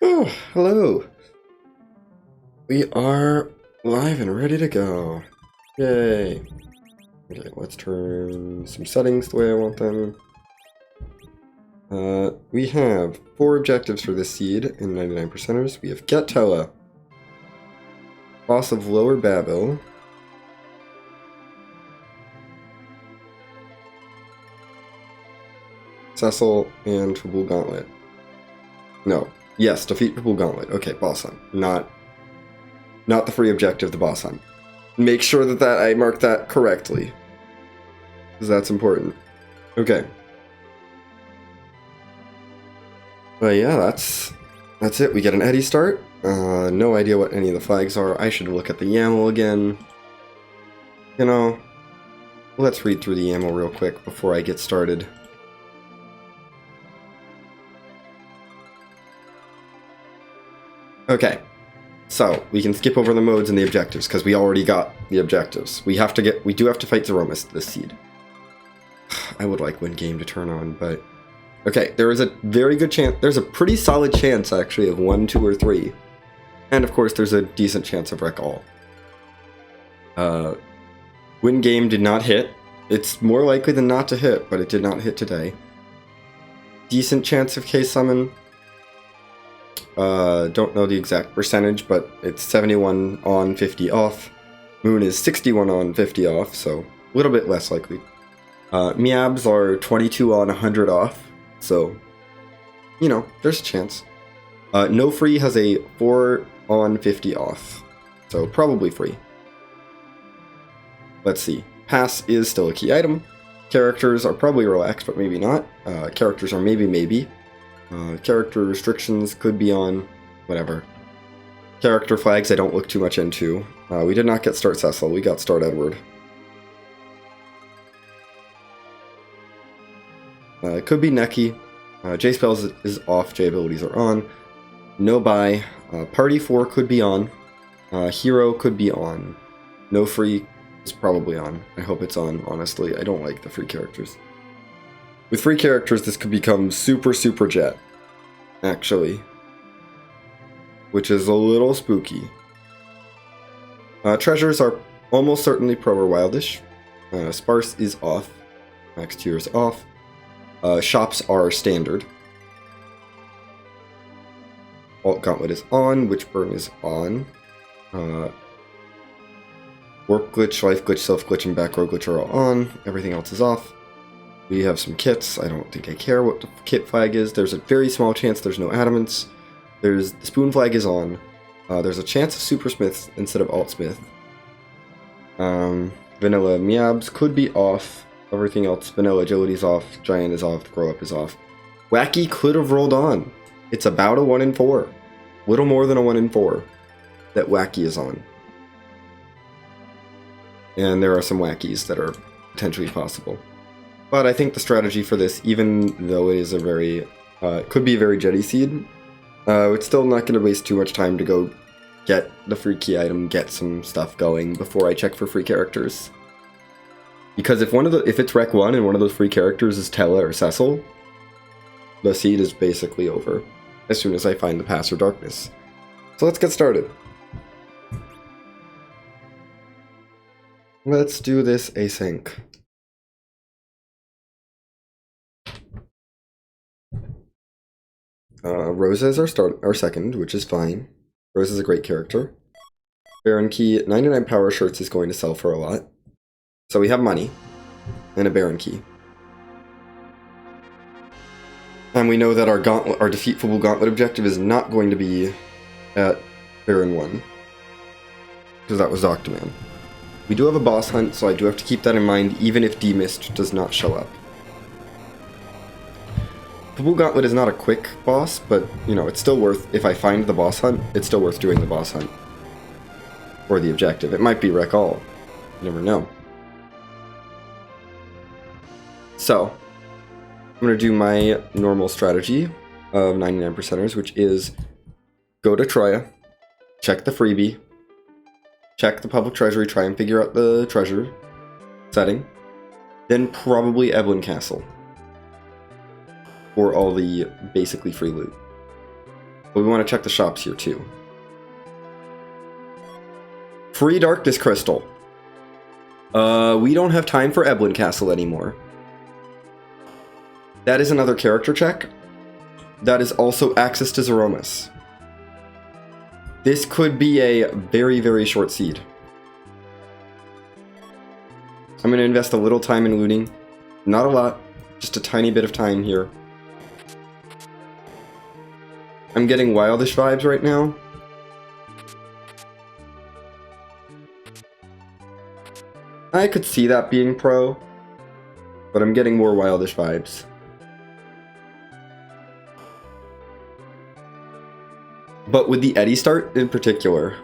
Oh, hello. We are live and ready to go. Yay. Okay, let's turn some settings the way I want them. We have 4 objectives for this seed in 99%ers. We have Get Tella, Boss of Lower Babel, Cecil, and Triple Gauntlet. No. Yes, defeat Triple Gauntlet. Okay, boss hunt. Not the free objective, the boss hunt. Make sure that I mark that correctly, because that's important. Okay. But yeah, that's it. We get an Eddy start. No idea what any of the flags are. I should look at the YAML again. You know, let's read through the YAML real quick before I get started. Okay, so we can skip over the modes and the objectives because we already got the objectives. We do have to fight Zeromus this seed. I would like win game to turn on, but okay, there is a very good chance. There's a pretty solid chance actually of 1, 2, or 3, and of course there's a decent chance of wreck all. Win game did not hit. It's more likely than not to hit, but it did not hit today. Decent chance of K summon. Don't know the exact percentage, but it's 71 on, 50 off. Moon is 61 on, 50 off, so a little bit less likely. Meabs are 22 on, 100 off, so, you know, there's a chance. No free has a 4 on, 50 off, so probably free. Let's see. Pass is still a key item. Characters are probably relaxed, but maybe not. Characters are maybe. Character restrictions could be on, whatever. Character flags I don't look too much into. We did not get Start Cecil, we got Start Edward. It could be Neki. J spells is off, J abilities are on. No buy. Party 4 could be on. Hero could be on. No free is probably on. I hope it's on, honestly. I don't like the free characters. With free characters, this could become super jet, actually, which is a little spooky. Treasures are almost certainly pro or wildish. Sparse is off. Max tier is off. Shops are standard. Alt Gauntlet is on. Witchburn is on. Warp Glitch, Life Glitch, Self Glitch, and Back Row Glitch are all on. Everything else is off. We have some kits. I don't think I care what the kit flag is. There's a very small chance there's no adamants. The spoon flag is on. There's a chance of super smiths instead of alt smith. Vanilla Meabs could be off. Everything else, vanilla agility is off. Giant is off. Grow up is off. Wacky could have rolled on. It's about a 1 in 4. Little more than a 1 in 4 that Wacky is on. And there are some Wackies that are potentially possible. But I think the strategy for this, even though it is a very, could be a very jetty seed, it's still not going to waste too much time to go get the free key item, get some stuff going before I check for free characters. Because if it's Rec 1 and one of those free characters is Tella or Cecil, the seed is basically over as soon as I find the Pass or Darkness. So let's get started. Let's do this async. Rosa is our second, which is fine. Rosa is a great character. Baron Key, 99 power shirts is going to sell for a lot. So we have money and a Baron Key. And we know that our defeat Football Gauntlet objective is not going to be at Baron 1. Because that was Octoman. We do have a boss hunt, so I do have to keep that in mind even if D-Mist does not show up. Football Gauntlet is not a quick boss, but, you know, it's still worth, if I find the boss hunt, it's still worth doing the boss hunt. Or the objective. It might be Wreck All. You never know. So, I'm going to do my normal strategy of 99%ers, which is go to Troya, check the freebie, check the public treasury, try and figure out the treasure setting, then probably Evelyn Castle for all the basically free loot. But we want to check the shops here too. Free Darkness Crystal. We don't have time for Eblin Castle anymore. That is another character check. That is also access to Zeromus. This could be a very, very short seed. I'm going to invest a little time in looting. Not a lot, just a tiny bit of time here. I'm getting Wildish vibes right now. I could see that being pro, but I'm getting more Wildish vibes. But with the Eddy start in particular,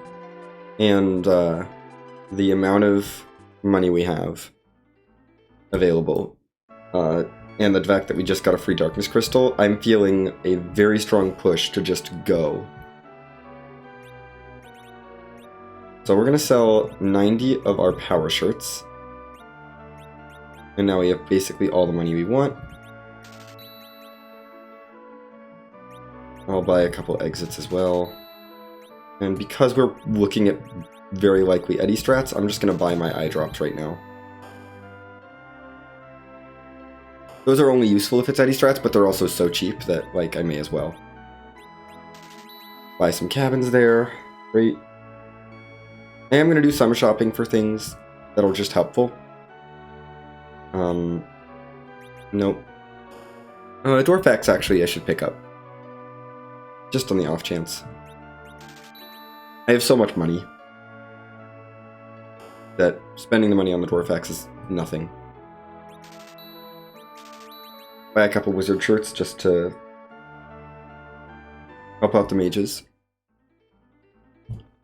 and the amount of money we have available, and the fact that we just got a free Darkness Crystal, I'm feeling a very strong push to just go. So we're going to sell 90 of our power shirts. And now we have basically all the money we want. I'll buy a couple exits as well. And because we're looking at very likely Eddy strats, I'm just going to buy my eye drops right now. Those are only useful if it's Eddy strats, but they're also so cheap that, like, I may as well. Buy some cabins there. Great. I am going to do some shopping for things that'll just helpful. Nope. Dwarf X actually I should pick up. Just on the off chance. I have so much money that spending the money on the Dwarf X is nothing. Buy a couple wizard shirts just to help out the mages.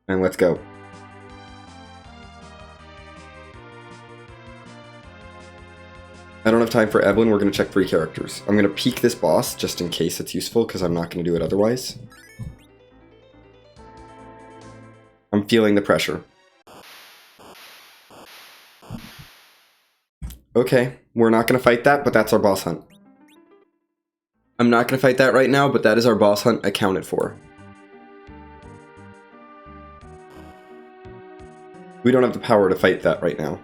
And let's go. I don't have time for Evelyn, we're going to check 3 characters. I'm going to peek this boss just in case it's useful, because I'm not going to do it otherwise. I'm feeling the pressure. Okay, we're not going to fight that, but that's our boss hunt. I'm not going to fight that right now, but that is our boss hunt accounted for. We don't have the power to fight that right now.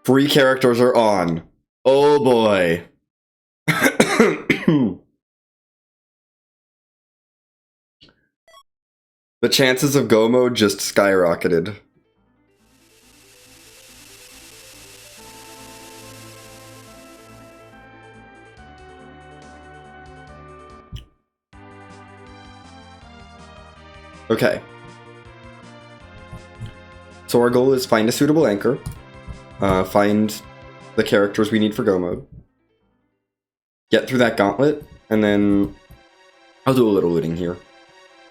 Free characters are on. Oh boy. The chances of go mode just skyrocketed. Okay. So our goal is find a suitable anchor. Find the characters we need for go mode. Get through that gauntlet, and then I'll do a little looting here.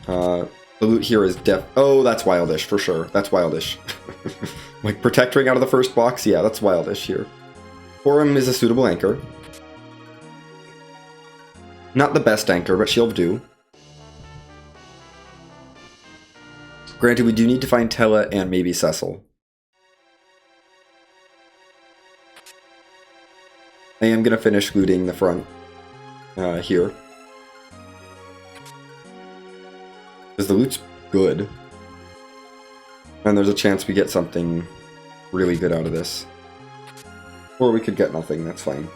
The loot here is oh, that's Wildish, for sure. That's Wildish. Like, protecting out of the first box? Yeah, that's Wildish here. Forum is a suitable anchor. Not the best anchor, but she'll do. Granted, we do need to find Tella and maybe Cecil. I am going to finish looting the front here. Because the loot's good. And there's a chance we get something really good out of this. Or we could get nothing, that's fine.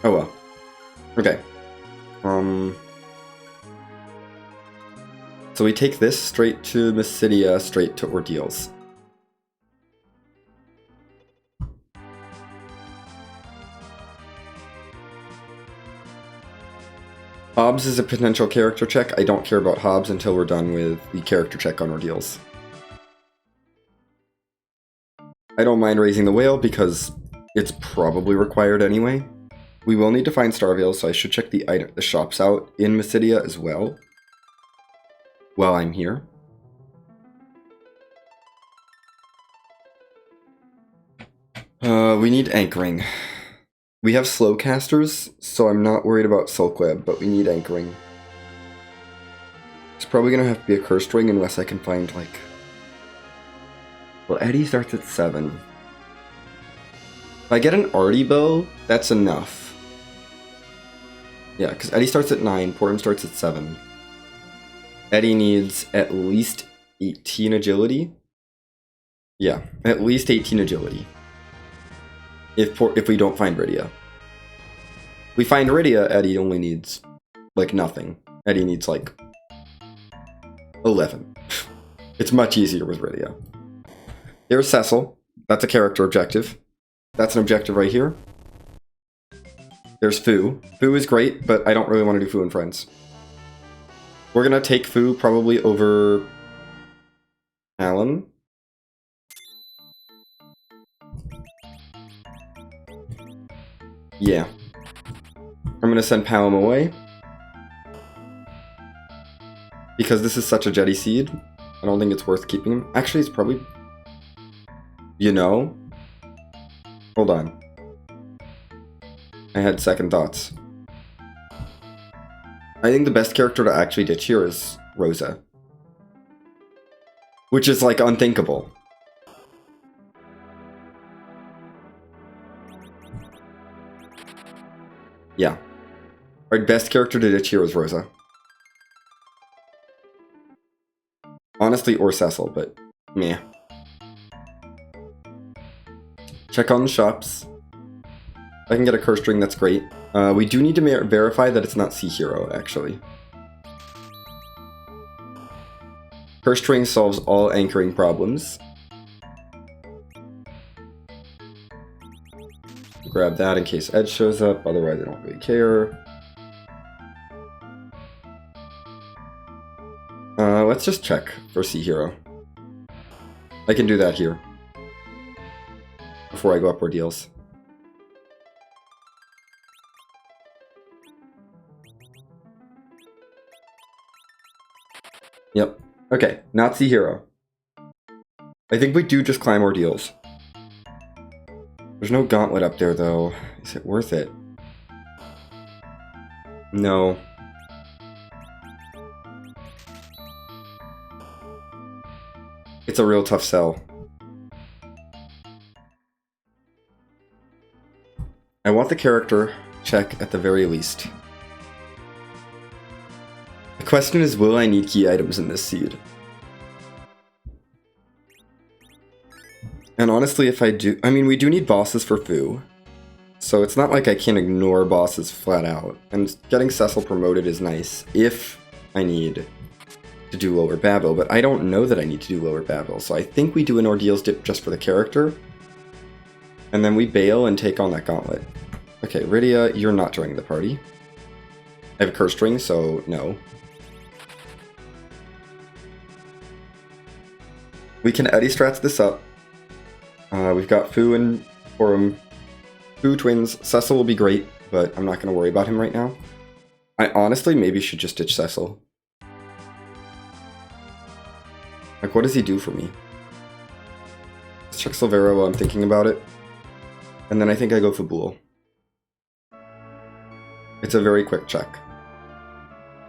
Oh well. Okay. So we take this straight to Mysidia, straight to Ordeals. Hobbs is a potential character check. I don't care about Hobbs until we're done with the character check on Ordeals. I don't mind raising the whale because it's probably required anyway. We will need to find Starvale, so I should check the shops out in Mysidia as well while I'm here. We need anchoring. We have slow casters, so I'm not worried about Sulkweb, but we need anchoring. It's probably gonna have to be a cursed ring unless I can find, like, Well, Eddy starts at 7. If I get an arty bow, that's enough. Yeah, because Eddy starts at 9, Portum starts at 7. Eddy needs at least 18 agility. Yeah, at least 18 agility. If we don't find Rydia. We find Rydia, Eddy only needs, like, nothing. Eddy needs, like, 11. It's much easier with Rydia. There's Cecil. That's a character objective. That's an objective right here. There's Fu. Fu is great, but I don't really want to do Fu and Friends. We're gonna take Fu probably over Alan. Yeah. I'm gonna send Palom away. Because this is such a Jetty seed, I don't think it's worth keeping him. Actually, it's probably... You know? Hold on. I had second thoughts. I think the best character to actually ditch here is Rosa. Which is, like, unthinkable. Yeah. Our best character to ditch here is Rosa. Honestly, or Cecil, but meh. Check on the shops. If I can get a curse string, that's great. We do need to verify that it's not Sea Hero, actually. Curse string solves all anchoring problems. Grab that in case Ed shows up, otherwise I don't really care. Let's just check for Sea Hero. I can do that here. Before I go up ordeals. Yep. Okay, not Sea Hero. I think we do just climb ordeals. There's no gauntlet up there, though. Is it worth it? No. It's a real tough sell. I want the character check at the very least. The question is, will I need key items in this seed? And honestly, if I do... I mean, we do need bosses for Fu. So it's not like I can ignore bosses flat out. And getting Cecil promoted is nice if I need to do Lower Babel. But I don't know that I need to do Lower Babel. So I think we do an Ordeals dip just for the character. And then we bail and take on that gauntlet. Okay, Rydia, you're not joining the party. I have a curse string, so no. We can Eddy strats this up. We've got Fu and Forum. Fu twins. Cecil will be great, but I'm not going to worry about him right now. I honestly maybe should just ditch Cecil. Like, what does he do for me? Let's check Silvera while I'm thinking about it. And then I think I go Fabul. It's a very quick check.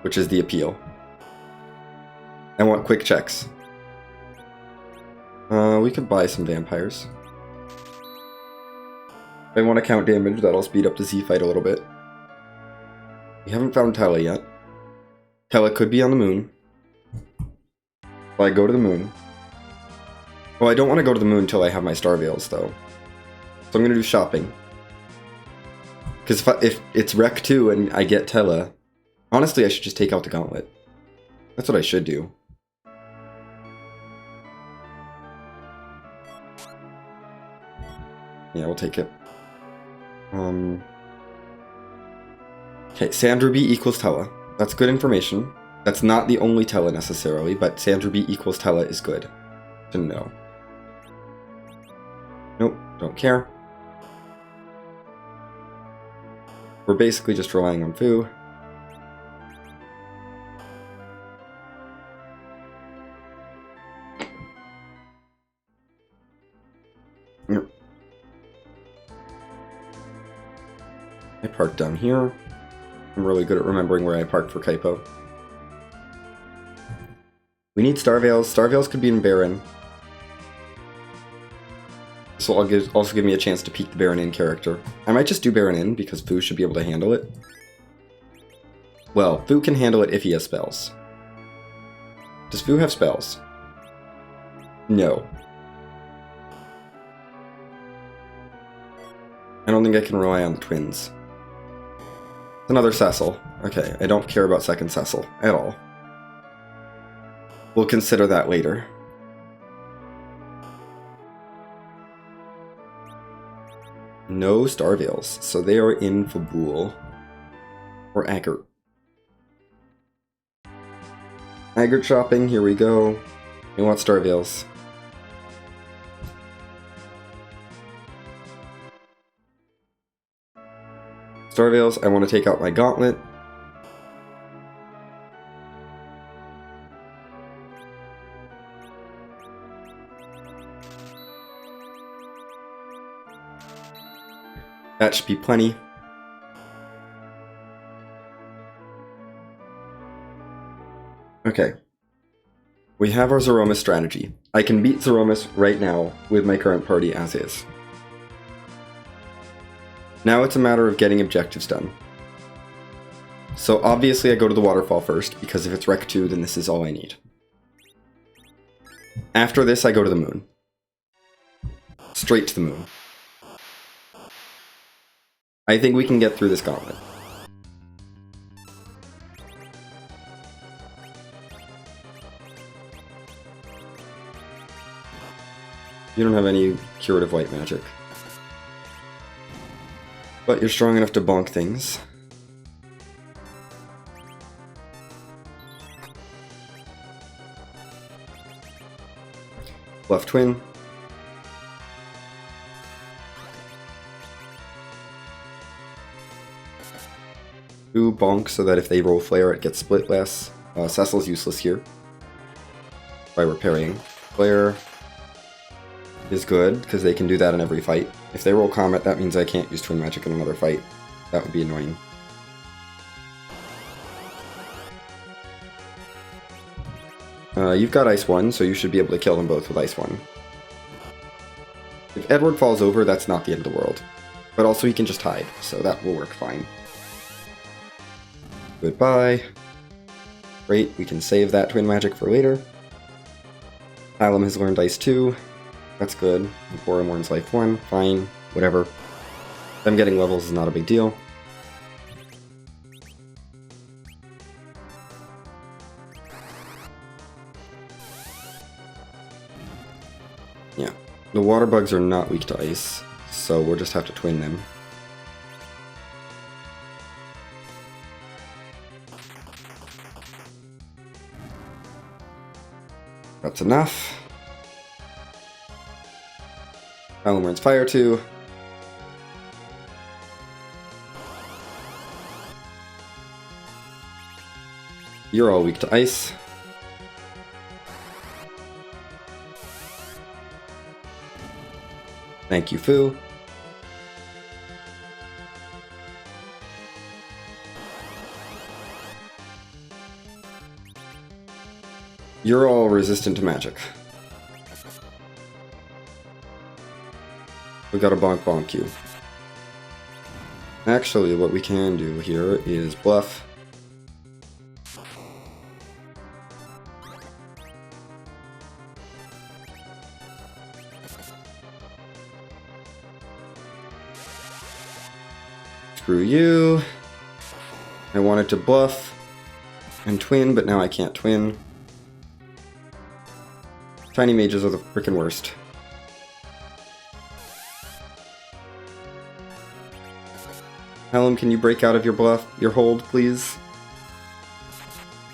Which is the appeal. I want quick checks. We could buy some vampires. If I want to count damage, that'll speed up the Z fight a little bit. We haven't found Tella yet. Tella could be on the moon. Well, I go to the moon. Well, I don't want to go to the moon until I have my Star Veils, though. So I'm going to do shopping. Because if it's Rec 2 and I get Tella, honestly, I should just take out the gauntlet. That's what I should do. Yeah, we'll take it. Okay, Sandra B equals Tella. That's good information. That's not the only Tella necessarily, but Sandra B equals Tella is good to know. Nope, don't care. We're basically just relying on Fu. I parked down here. I'm really good at remembering where I parked for Kaipo. We need Star Veils. Star Veils could be in Baron. This will also give me a chance to peek the Baron in character. I might just do Baron in, because Fu should be able to handle it. Well, Fu can handle it if he has spells. Does Fu have spells? No. I don't think I can rely on the twins. Another Cecil. Okay, I don't care about second Cecil at all. We'll consider that later. No Starveils, so they are in Fabul. Or Agert. Agert shopping, here we go. We want Starveils. Starveils, I want to take out my gauntlet. That should be plenty. Okay. We have our Zeromus strategy. I can beat Zeromus right now with my current party as is. Now it's a matter of getting objectives done. So obviously I go to the waterfall first, because if it's Rec 2, then this is all I need. After this, I go to the moon. Straight to the moon. I think we can get through this gauntlet. You don't have any curative white magic. But you're strong enough to bonk things. Bluff twin. Ooh, bonk so that if they roll flare it gets split less. Cecil's useless here. By repairing. Flare is good, because they can do that in every fight. If they roll Comet, that means I can't use Twin Magic in another fight. That would be annoying. You've got Ice 1, so you should be able to kill them both with Ice 1. If Edward falls over, that's not the end of the world. But also he can just hide, so that will work fine. Goodbye. Great, we can save that Twin Magic for later. Alum has learned Ice 2. That's good. Boromorn's Life 1. Fine. Whatever. Them getting levels is not a big deal. Yeah. The water bugs are not weak to ice, so we'll just have to twin them. That's enough. Alumorn's Fire 2. You're all weak to ice. Thank you, Fu. You're all resistant to magic. We gotta bonk bonk you. Actually, what we can do here is bluff. Screw you. I wanted to bluff and twin, but now I can't twin. Tiny mages are the frickin' worst. Helm, can you break out of your bluff, your hold, please?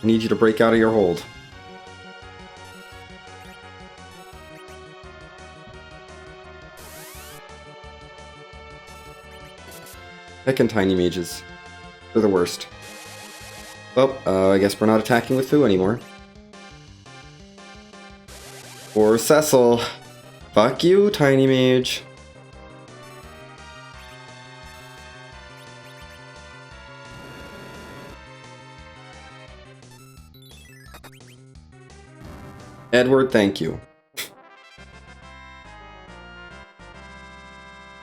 I need you to break out of your hold. Heckin' tiny mages. They're the worst. Well, I guess we're not attacking with Fu anymore. Or Cecil. Fuck you, tiny mage. Edward, thank you.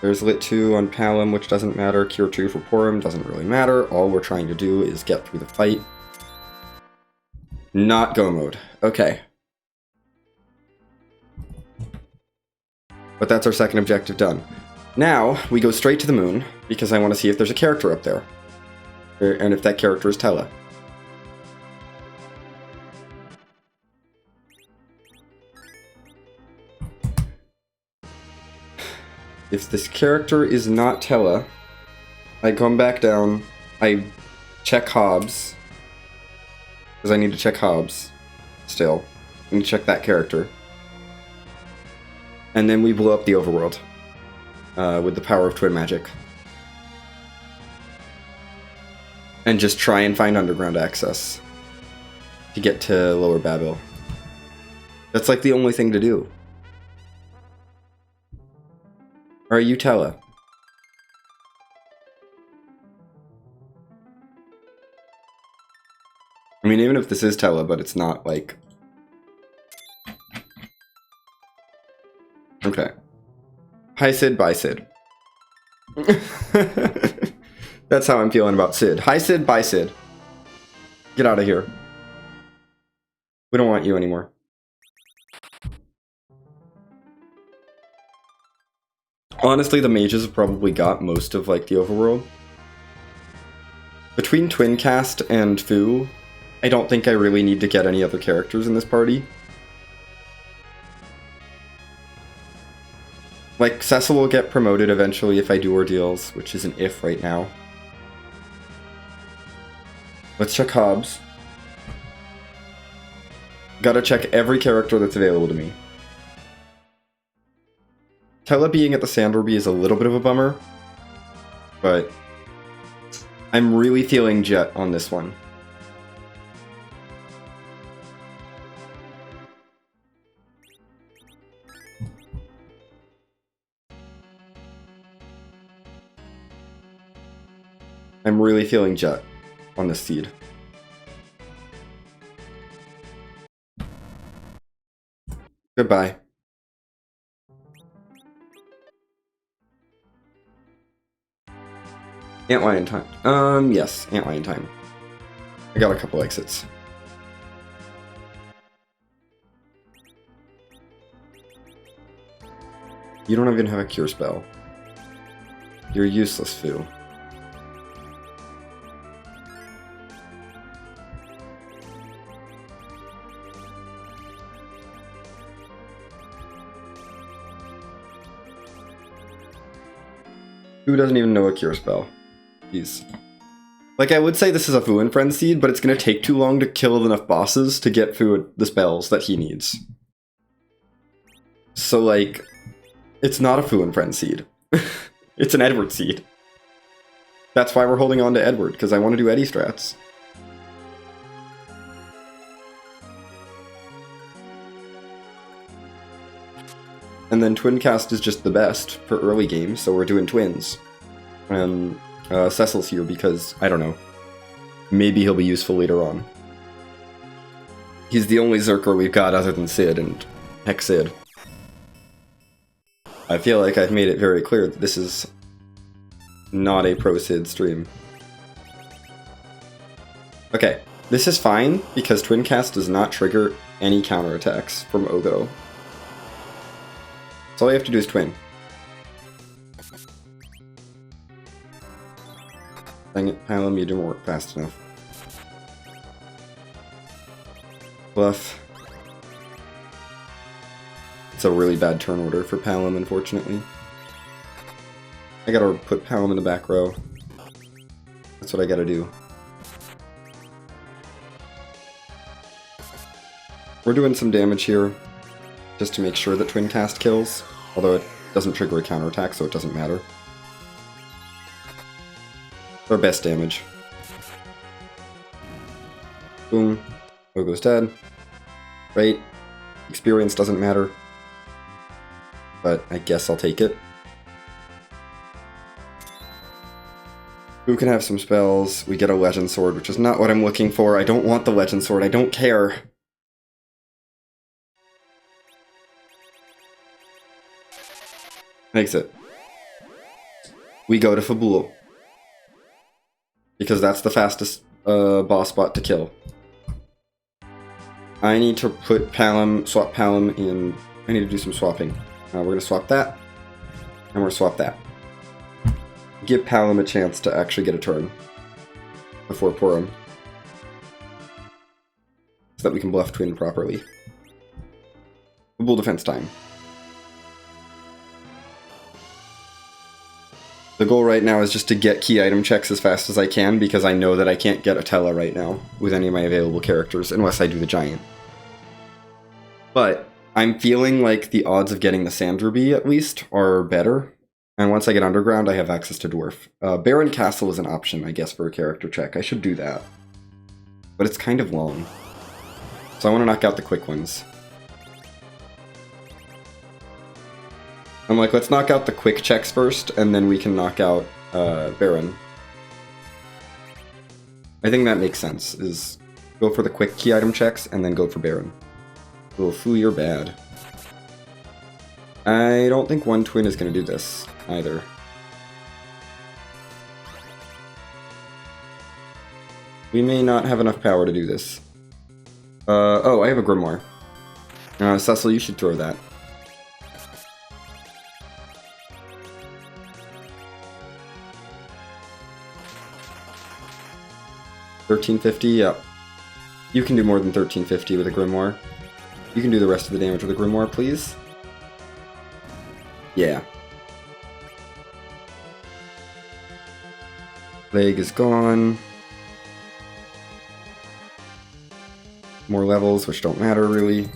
There's Lit 2 on Palom, which doesn't matter. Cure 2 for Porum doesn't really matter. All we're trying to do is get through the fight. Not go mode. Okay. But that's our second objective done. Now, we go straight to the moon, because I want to see if there's a character up there. And if that character is Tella. If this character is not Tella, I come back down, I check Hobbs, because I need to check Hobbs still. I need to check that character. And then we blow up the overworld with the power of twin magic. And just try and find underground access to get to Lower Babil. That's like the only thing to do. Or are you Tella? I mean, even if this is Tella, but it's not, like... Okay. Hi Sid, bye Sid. That's how I'm feeling about Sid. Hi Sid, bye Sid. Get out of here. We don't want you anymore. Honestly, the mages have probably got most of, like, the overworld. Between Twincast and Fu, I don't think I really need to get any other characters in this party. Like, Cecil will get promoted eventually if I do ordeals, which is an if right now. Let's check Hobbs. Gotta check every character that's available to me. Tella being at the Sandorby is a little bit of a bummer, but I'm really feeling Jet on this one. I'm really feeling Jet on this seed. Goodbye. Antlion time. Yes, Antlion time. I got a couple exits. You don't even have a cure spell. You're useless, Fu. Fu doesn't even know a cure spell. Jeez. Like, I would say this is a Fu and Friend seed, but it's gonna take too long to kill enough bosses to get Fu the spells that he needs. So, like, it's not a Fu and Friend seed. It's an Edward seed. That's why we're holding on to Edward, because I want to do Eddy strats. And then Twincast is just the best for early game, so we're doing twins. Cecil's here because, I don't know, maybe he'll be useful later on. He's the only Zerker we've got other than Sid, and heck Sid. I feel like I've made it very clear that this is not a pro-Sid stream. Okay, this is fine, because Twincast does not trigger any counterattacks from Ogo. So all you have to do is twin. Dang it, Palom, you didn't work fast enough. Bluff. It's a really bad turn order for Palom, unfortunately. I gotta put Palom in the back row. That's what I gotta do. We're doing some damage here, just to make sure that Twincast kills, although it doesn't trigger a counterattack, so it doesn't matter. Our best damage. Boom. Ogo's dead. Great. Experience doesn't matter. But I guess I'll take it. Who can have some spells? We get a Legend Sword, which is not what I'm looking for. I don't want the Legend Sword. I don't care. Exit. we go to Fabul. Because that's the fastest boss bot to kill. I need to put Palom, swap Palom in. I need to do some swapping. We're going to swap that. And we're going to swap that. Give Palom a chance to actually get a turn before Purim. So that we can bluff Twin properly. Fabul defense time. The goal right now is just to get key item checks as fast as I can, because I know that I can't get Atella right now with any of my available characters, unless I do the Giant. But I'm feeling like the odds of getting the Sand Ruby, at least, are better. And once I get Underground, I have access to Dwarf. Baron Castle is an option, I guess, for a character check. I should do that. But it's kind of long. So I want to knock out the quick ones. I'm like, let's knock out the quick checks first, and then we can knock out Baron. I think that makes sense, is go for the quick key item checks, and then go for Baron. Oh, Fu, you're bad. I don't think one Twin is going to do this, either. We may not have enough power to do this. Oh, I have a Grimoire. Cecil, you should throw that. 1350, yep. You can do more than 1350 with a Grimoire. You can do the rest of the damage with a Grimoire, please. Yeah. Leg is gone. More levels, which don't matter really.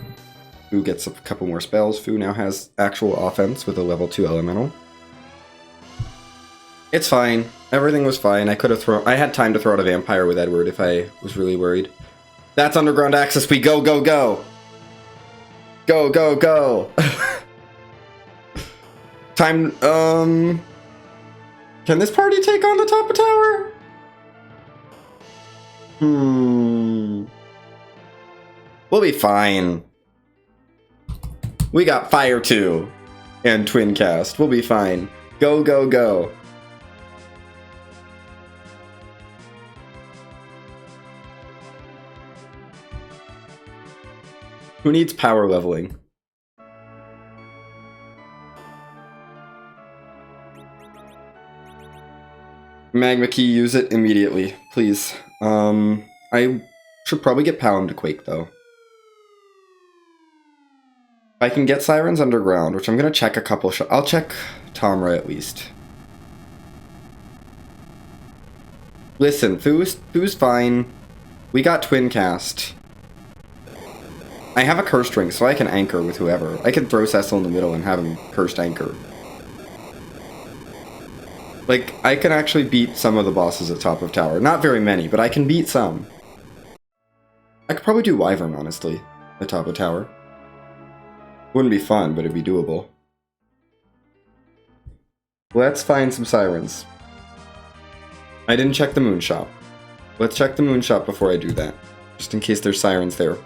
Fu gets a couple more spells. Fu now has actual offense with a level 2 elemental. It's fine. Everything was fine. I could have thrown... I had time to throw out a vampire with Edward if I was really worried. That's underground access. We go, go, go! Go, go, go! Time... Can this party take on the top of tower? We'll be fine. We got Fire 2 and Twin Cast. We'll be fine. Go, go, go. Who needs power leveling? Magma Key, use it immediately, please. I should probably get Palom to Quake, though. If I can get Sirens Underground, which I'm gonna check a couple I'll check Tomra at least. Listen, Fu's fine. We got Twin Cast. I have a Cursed Ring, so I can anchor with whoever. I can throw Cecil in the middle and have him Cursed Anchor. Like, I can actually beat some of the bosses at top of tower. Not very many, but I can beat some. I could probably do Wyvern, honestly, at top of tower. Wouldn't be fun, but it'd be doable. Let's find some Sirens. I didn't check the Moon Shop. Let's check the Moon Shop before I do that. Just in case there's Sirens there.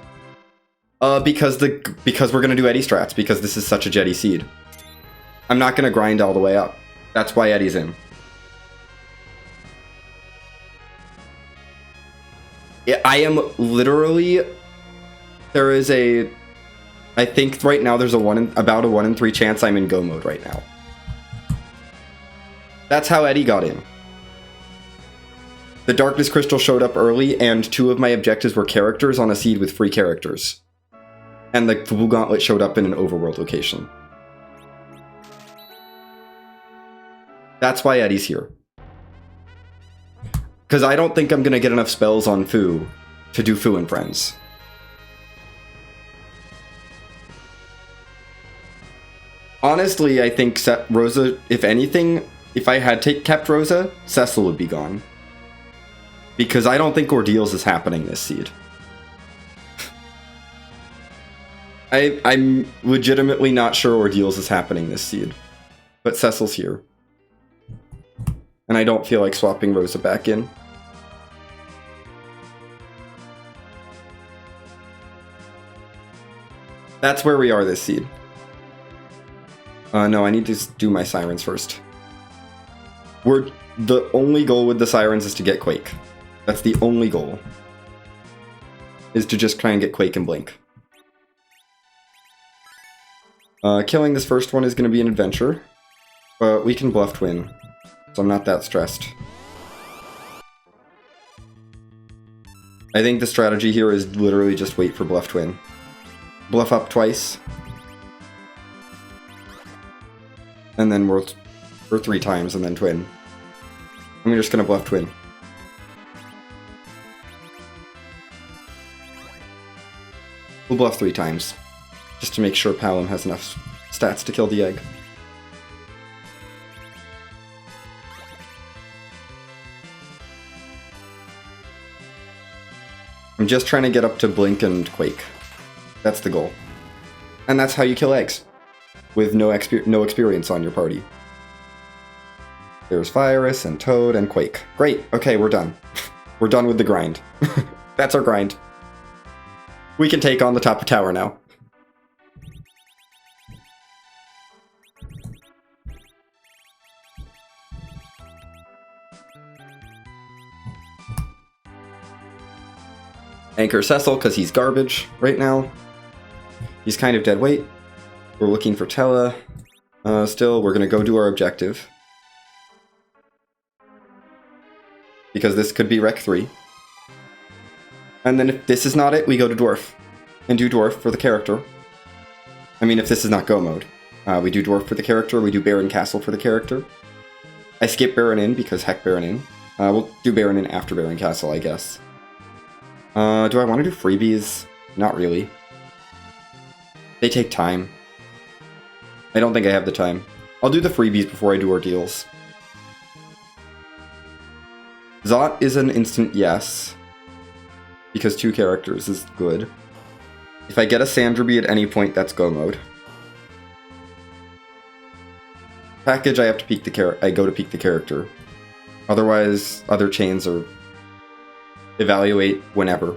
Because we're gonna do Eddy strats, because this is such a Jetty seed. I'm not gonna grind all the way up. That's why Eddy's in. I am literally... There is a... I think right now there's about a 1 in 3 chance I'm in go mode right now. That's how Eddy got in. The Darkness Crystal showed up early, and 2 of my objectives were characters on a seed with free characters. And the Blue Gauntlet showed up in an overworld location. That's why Eddy's here. Because I don't think I'm going to get enough spells on Fu to do Fu and Friends. Honestly, I think Rosa, if anything, if I had kept Rosa, Cecil would be gone. Because I don't think Ordeals is happening this seed. I'm legitimately not sure Ordeals is happening this seed. But Cecil's here. And I don't feel like swapping Rosa back in. That's where we are this seed. No, I need to do my Sirens first. The only goal with the Sirens is to get Quake. That's the only goal. Is to just try and get Quake and Blink. Killing this first one is going to be an adventure, but we can bluff twin, so I'm not that stressed. I think the strategy here is literally just wait for bluff twin. Bluff up twice. And then we're 3 times and then twin. I'm just gonna bluff twin. We'll bluff 3 times, just to make sure Palom has enough stats to kill the egg. I'm just trying to get up to Blink and Quake. That's the goal. And that's how you kill eggs. With no experience on your party. There's Virus and Toad and Quake. Great, okay, we're done. We're done with the grind. That's our grind. We can take on the top of tower now. Anchor Cecil, because he's garbage right now. He's kind of dead weight. We're looking for Tella. Still, we're going to go do our objective. Because this could be Rec 3. And then if this is not it, we go to Dwarf. And do Dwarf for the character. I mean, if this is not Go mode. We do Dwarf for the character, we do Baron Castle for the character. I skip Baron Inn because heck Baron Inn. We'll do Baron Inn after Baron Castle, I guess. Do I want to do freebies? Not really. They take time. I don't think I have the time. I'll do the freebies before I do ordeals. Zot is an instant yes. Because 2 characters is good. If I get a Sandraby at any point, that's Go mode. Package, I have to peek the I go to peek the character. Otherwise, other chains are evaluate whenever.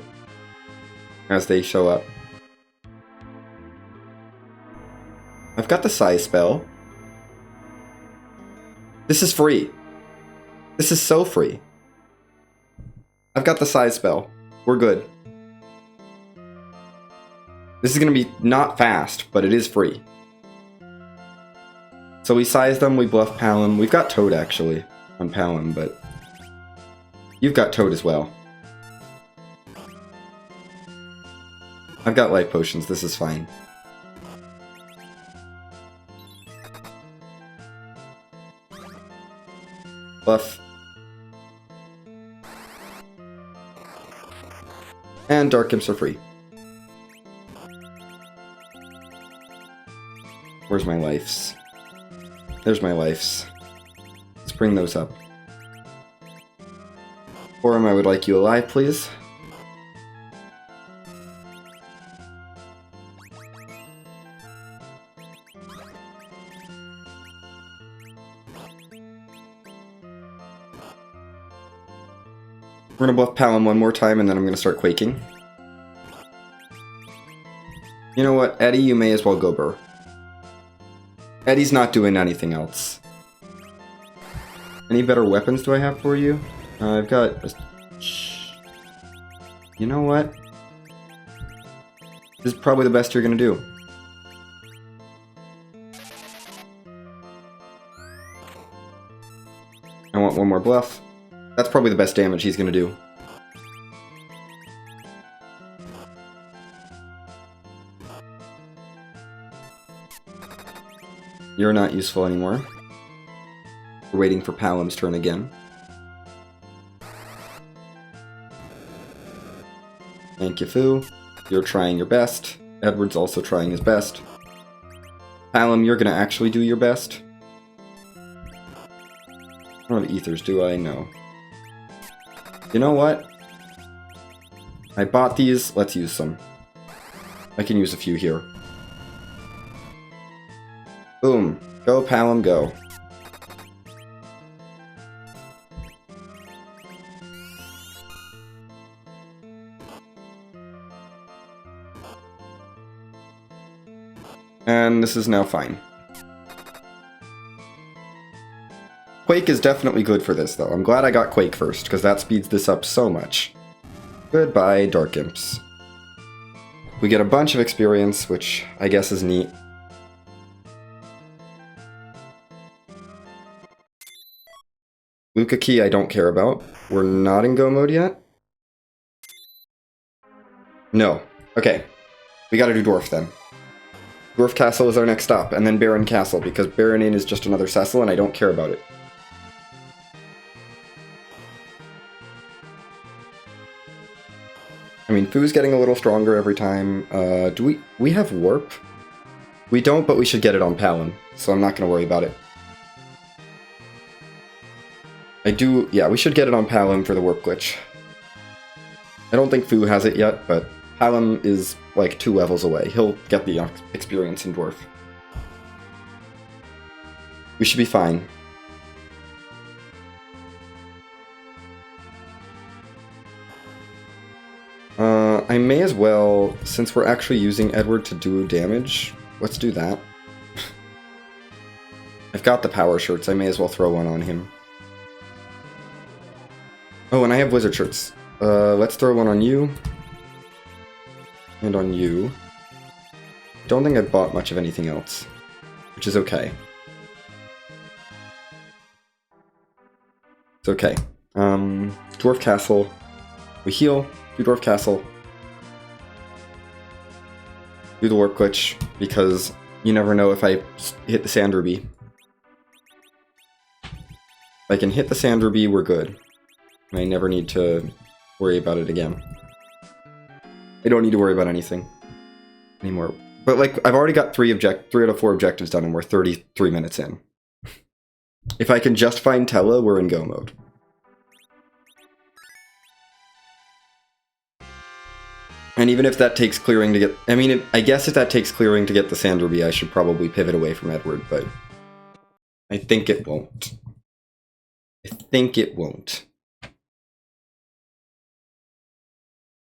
As they show up. I've got the size spell. This is free. This is so free. I've got the size spell. We're good. This is going to be not fast, but it is free. So we size them, we bluff Palom. We've got Toad actually on Palom, but you've got Toad as well. I've got life potions, this is fine. Bluff. And Dark Imps are free. Where's my lives? There's my lives. Let's bring those up. Forum, I would like you alive, please. We're gonna bluff Palom one more time and then I'm gonna start quaking. You know what, Eddy, you may as well go burr. Eddy's not doing anything else. Any better weapons do I have for you? I've got a... You know what? This is probably the best you're gonna do. I want one more bluff. That's probably the best damage he's gonna do. You're not useful anymore. We're waiting for Palom's turn again. Thank you, Fu. You're trying your best. Edward's also trying his best. Palom, you're gonna actually do your best. I don't have ethers, do I? No. You know what? I bought these. Let's use some. I can use a few here. Boom. Go, Palom, go. And this is now fine. Quake is definitely good for this, though. I'm glad I got Quake first, because that speeds this up so much. Goodbye, Dark Imps. We get a bunch of experience, which I guess is neat. Luca Key I don't care about. We're not in Go mode yet? No. Okay. We gotta do Dwarf then. Dwarf Castle is our next stop, and then Baron Castle, because Baron Inn is just another Cecil, and I don't care about it. I mean, Foo's getting a little stronger every time. Do we have Warp? We don't, but we should get it on Palin, so I'm not gonna worry about it. Yeah, we should get it on Palin for the Warp glitch. I don't think Foo has it yet, but Palin is like 2 levels away. He'll get the experience in Dwarf. We should be fine. I may as well, since we're actually using Edward to do damage, let's do that. I've got the power shirts, I may as well throw one on him. Oh, and I have wizard shirts. Let's throw one on you. And on you. Don't think I bought much of anything else, which is okay. It's okay. Dwarf Castle. We heal, do Dwarf Castle. Do the Warp Glitch, because you never know if I hit the Sand Ruby. If I can hit the Sand Ruby, we're good. And I never need to worry about it again. I don't need to worry about anything anymore. But like, I've already got 3 out of 4 objectives done, and we're 33 minutes in. If I can just find Tella, we're in Go mode. And even if that takes clearing to get... I mean, I guess if that takes clearing to get the Sand Ruby, I should probably pivot away from Edward, but... I think it won't. I think it won't.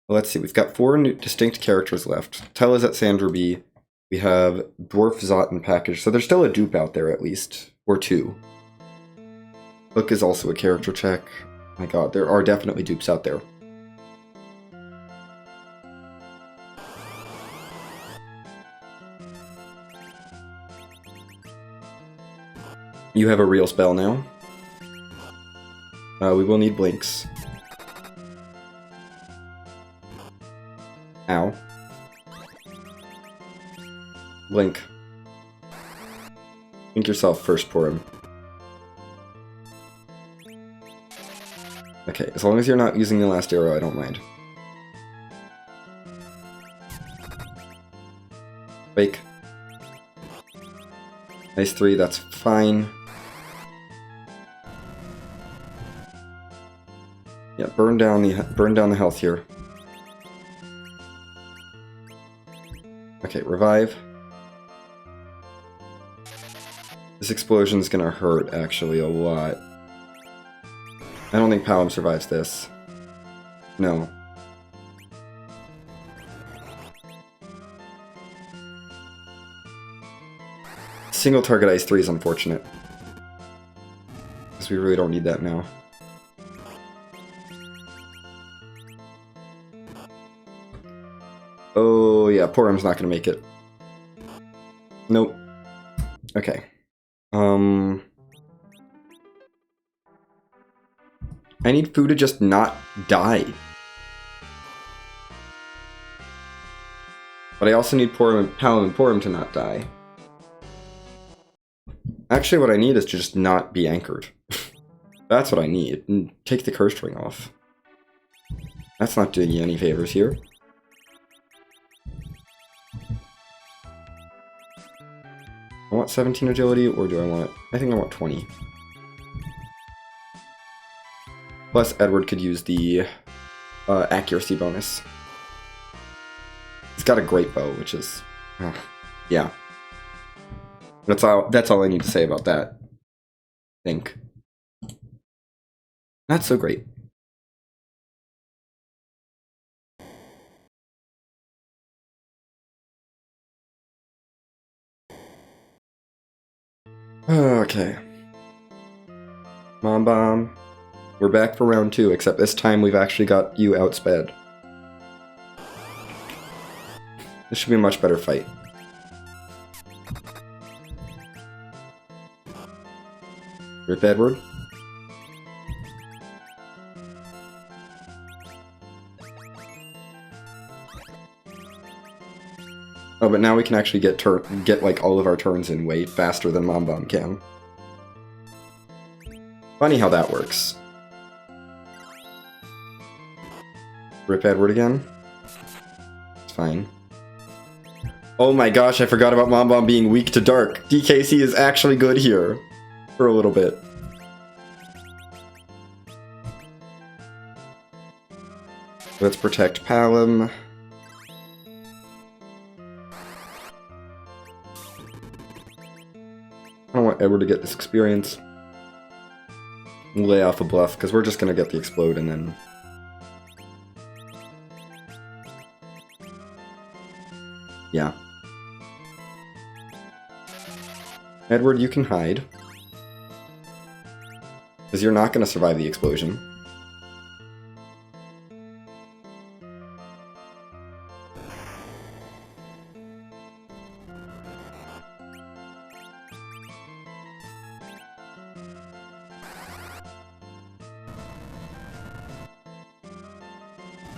Well, let's see, we've got 4 new distinct characters left. Tella's at Sand Ruby. We have Dwarf Zotten package, so there's still a dupe out there at least. Or 2. Hook is also a character check. My god, there are definitely dupes out there. You have a real spell now. We will need blinks. Ow. Blink. Blink yourself first, Porum. Okay, as long as you're not using the last arrow, I don't mind. Wake. Nice 3, that's fine. Yeah, burn down the health here. Okay, revive. This explosion's gonna hurt, actually, a lot. I don't think Palom survives this. No. Single target ice 3 is unfortunate. Because we really don't need that now. Oh yeah, Porum's not gonna make it. Nope. Okay. I need Fu to just not die. But I also need Palom and Porum to not die. Actually, what I need is to just not be anchored. That's what I need. And take the curse ring off. That's not doing you any favors here. I want 17 agility, or do I want... I think I want 20. Plus, Edward could use the accuracy bonus. He's got a great bow, which is... yeah. That's all I need to say about that. I think. Not so great. Okay. Mom Bomb. We're back for round 2, except this time we've actually got you outsped. This should be a much better fight. Rip Edward. Oh, but now we can actually get like all of our turns in way faster than Mom Bomb can. Funny how that works. Rip Edward again. It's fine. Oh my gosh, I forgot about Mom Bomb being weak to dark. DKC is actually good here. For a little bit. Let's protect Palom. I don't want Edward to get this experience. Lay off a bluff, because we're just going to get the explode and then... Yeah. Edward, you can hide. Because you're not going to survive the explosion.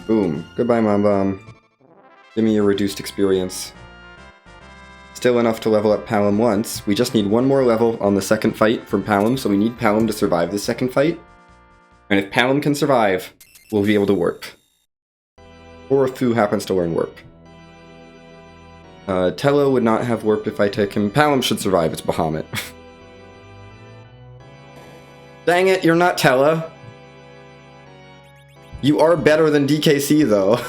Boom. Goodbye, Mom Bomb. Give me your reduced experience. Still enough to level up Palom once. We just need one more level on the second fight from Palom, so we need Palom to survive the second fight. And if Palom can survive, we'll be able to warp. Or if Fu happens to learn warp. Tello would not have warp if I take him. Palom should survive, it's Bahamut. Dang it, you're not Tello. You are better than DKC, though.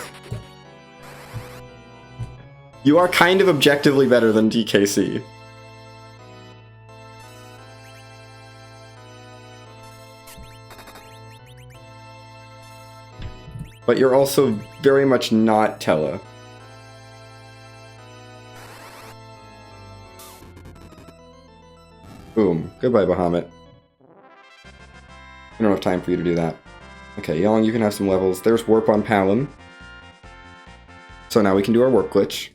You are kind of objectively better than DKC. But you're also very much not Tello. Boom. Goodbye, Bahamut. I don't have time for you to do that. Okay, Yong, you can have some levels. There's warp on Palom. So now we can do our warp glitch.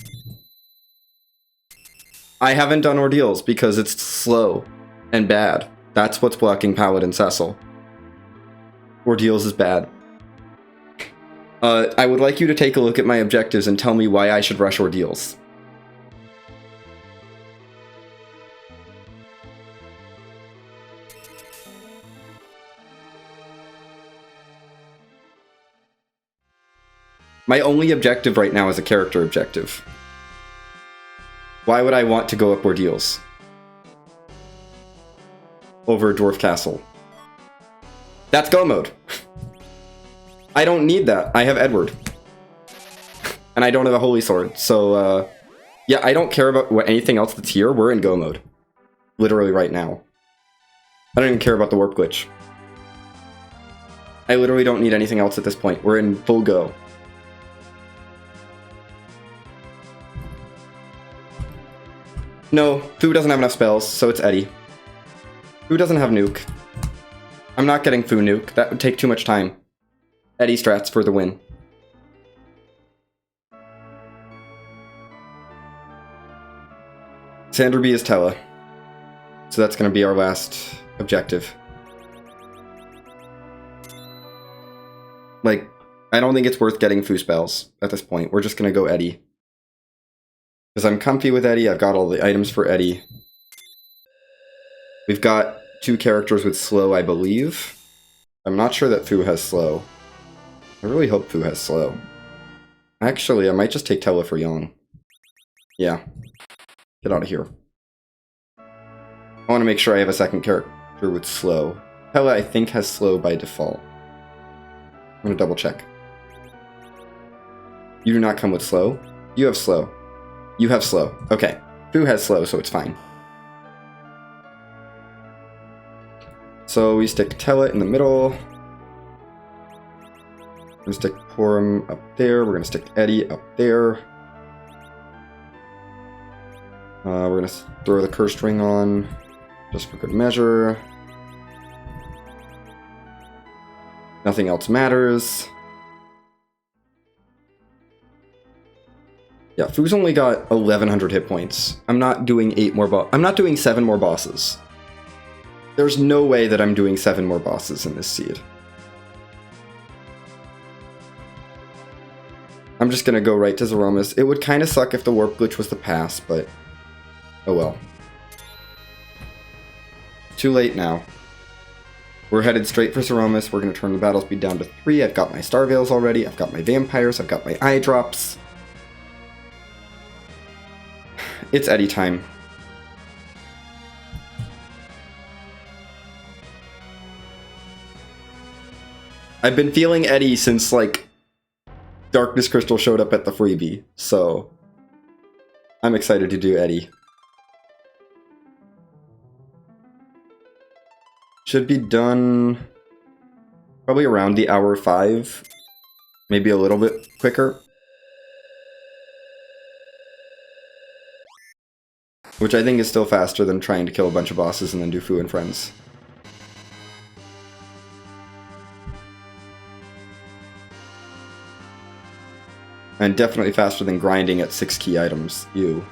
I haven't done ordeals because it's slow and bad. That's what's blocking Paladin Cecil. Ordeals is bad. I would like you to take a look at my objectives and tell me why I should rush ordeals. My only objective right now is a character objective. Why would I want to go up ordeals? Over Dwarf Castle. That's go mode. I don't need that. I have Edward. And I don't have a Holy Sword, so, yeah, I don't care about anything else that's here. We're in go mode. Literally right now. I don't even care about the warp glitch. I literally don't need anything else at this point. We're in full go. No, Fu doesn't have enough spells, so it's Eddy. Fu doesn't have nuke. I'm not getting Fu nuke. That would take too much time. Eddy strats for the win. Sanderby is Tella. So that's going to be our last objective. Like, I don't think it's worth getting Fu spells at this point. We're just going to go Eddy. Because I'm comfy with Eddy, I've got all the items for Eddy. We've got 2 characters with slow, I believe. I'm not sure that Fu has slow. I really hope Fu has slow. Actually, I might just take Tella for Yang. Yeah. Get out of here. I want to make sure I have a second character with slow. Tella, I think, has slow by default. I'm going to double check. You do not come with slow. You have slow. You have slow. Okay. Fu has slow, so it's fine. So we stick Tella in the middle. We're going to stick Porum up there. We're going to stick Eddy up there. We're going to throw the Cursed Ring on, just for good measure. Nothing else matters. Yeah, Fu's only got 1100 hit points. I'm not doing 8 more I'm not doing 7 more bosses. There's no way that I'm doing 7 more bosses in this seed. I'm just gonna go right to Zeromus. It would kind of suck if the warp glitch was the pass, but oh well. Too late now. We're headed straight for Zeromus. We're gonna turn the battle speed down to 3. I've got my Star Veils already. I've got my Vampires. I've got my Eye Drops. It's Eddy time. I've been feeling Eddy since, like, Darkness Crystal showed up at the freebie, so I'm excited to do Eddy. Should be done probably around the hour 5, maybe a little bit quicker. Which I think is still faster than trying to kill a bunch of bosses and then do Fu and Friends. And definitely faster than grinding at 6 key items. Ew.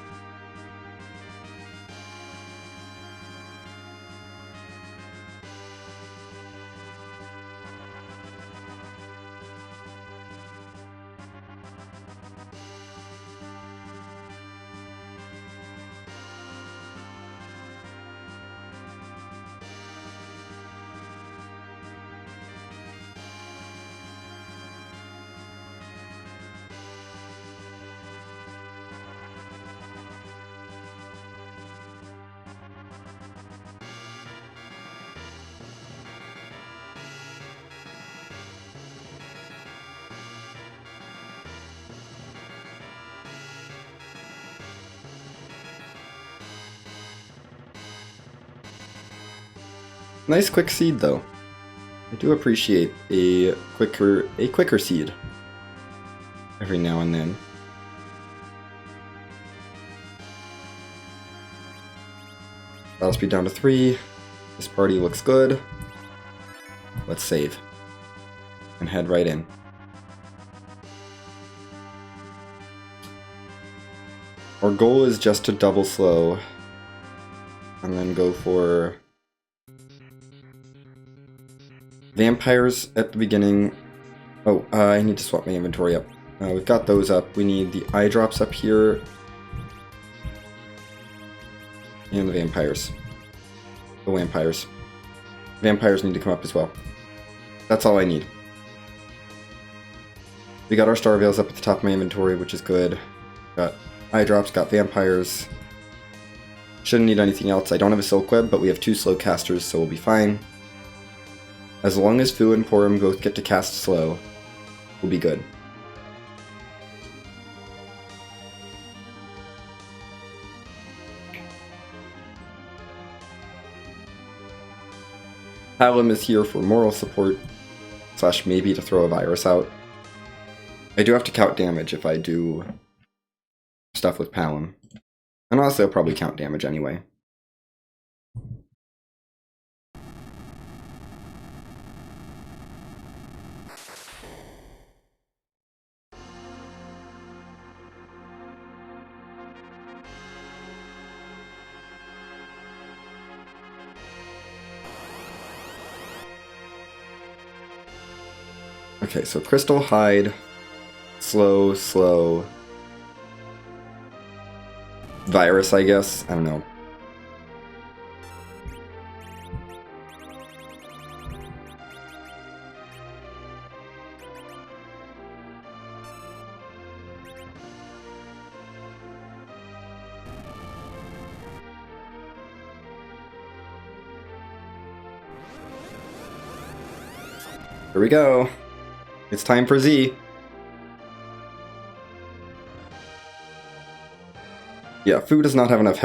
Nice quick seed though. I do appreciate a quicker seed every now and then. Battle speed down to 3. This party looks good. Let's save and head right in. Our goal is just to double slow and then go for Vampires at the beginning. Oh, I need to swap my inventory up. We've got those up. We need the Eye Drops up here. And the Vampires. The Vampires. Vampires need to come up as well. That's all I need. We got our Star Veils up at the top of my inventory, which is good. Got Eye Drops, got Vampires. Shouldn't need anything else. I don't have a Silk Web, but we have 2 slow casters, so we'll be fine. As long as Fu and Porum both get to cast slow, we'll be good. Hallam is here for moral support, / maybe to throw a virus out. I do have to count damage if I do stuff with Palom. And honestly, I'll probably count damage anyway. Okay, so Crystal, Hide, Slow, Slow, Virus, I guess? I don't know. Here we go. It's time for Z. Yeah, Fu does not have enough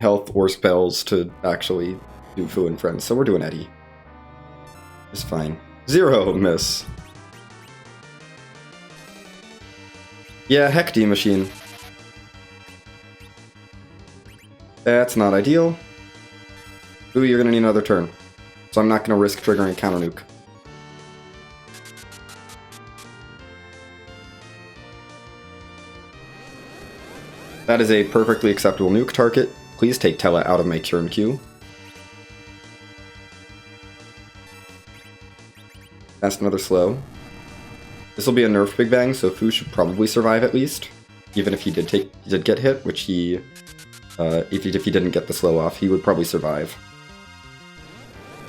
health or spells to actually do Fu and Friends, so we're doing Eddy. It's fine. 0 miss. Yeah, heck D machine. That's not ideal. Fu, you're gonna need another turn. So I'm not going to risk triggering a counter nuke. That is a perfectly acceptable nuke target. Please take Tella out of my turn queue. That's another slow. This will be a nerfed Big Bang, so Fu should probably survive at least. Even if he did get hit, which he, if he didn't get the slow off, he would probably survive.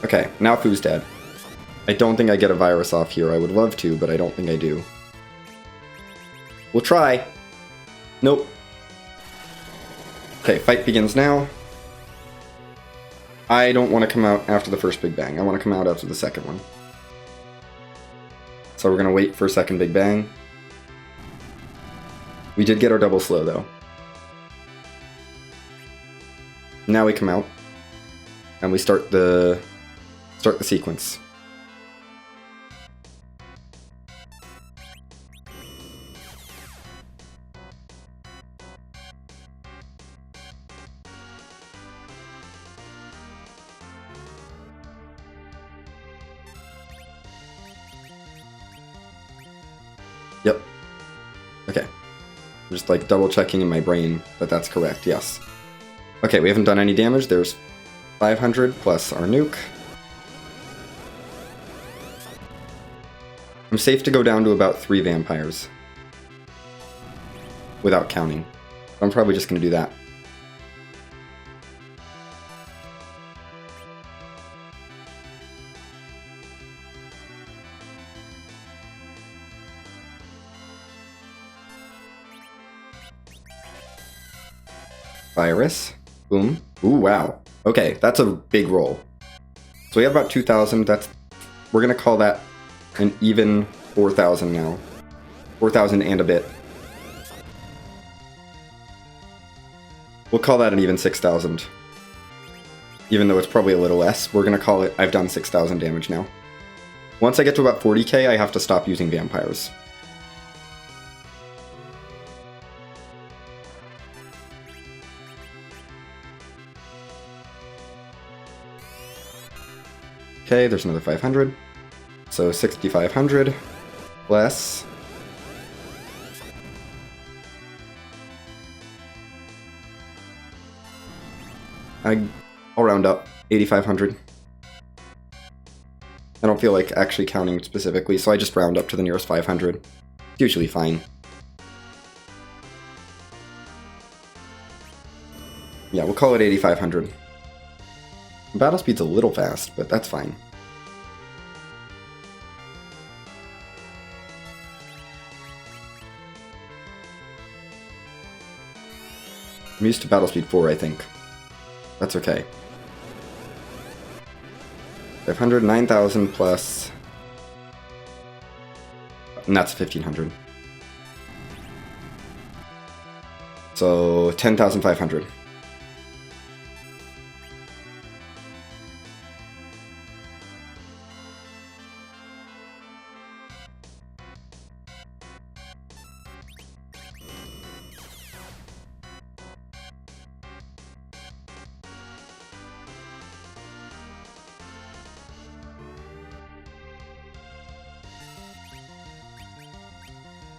Okay, now Fu's dead. I don't think I get a virus off here. I would love to, but I don't think I do. We'll try. Nope. Okay, fight begins now. I don't want to come out after the first Big Bang. I want to come out after the second one. So we're going to wait for a second Big Bang. We did get our double slow, though. Now we come out. And we start the sequence. Yep. Okay. I'm just like double checking in my brain that that's correct. Yes. Okay, we haven't done any damage. There's 500 plus our nuke. I'm safe to go down to about 3 vampires. Without counting. I'm probably just going to do that. Virus. Boom. Ooh, wow. Okay, that's a big roll. So we have about 2,000. We're going to call that an even 4,000 now. 4,000 and a bit. We'll call that an even 6,000. Even though it's probably a little less, we're going to call it I've done 6,000 damage now. Once I get to about 40k, I have to stop using vampires. Okay, there's another 500. So 6,500 less. I'll round up 8,500. I don't feel like actually counting specifically, so I just round up to the nearest 500. It's usually fine. Yeah, we'll call it 8,500. Battle speed's a little fast, but that's fine. I'm used to battle speed 4, I think. That's okay. 500, 9,000 plus... And that's 1,500. So 10,500.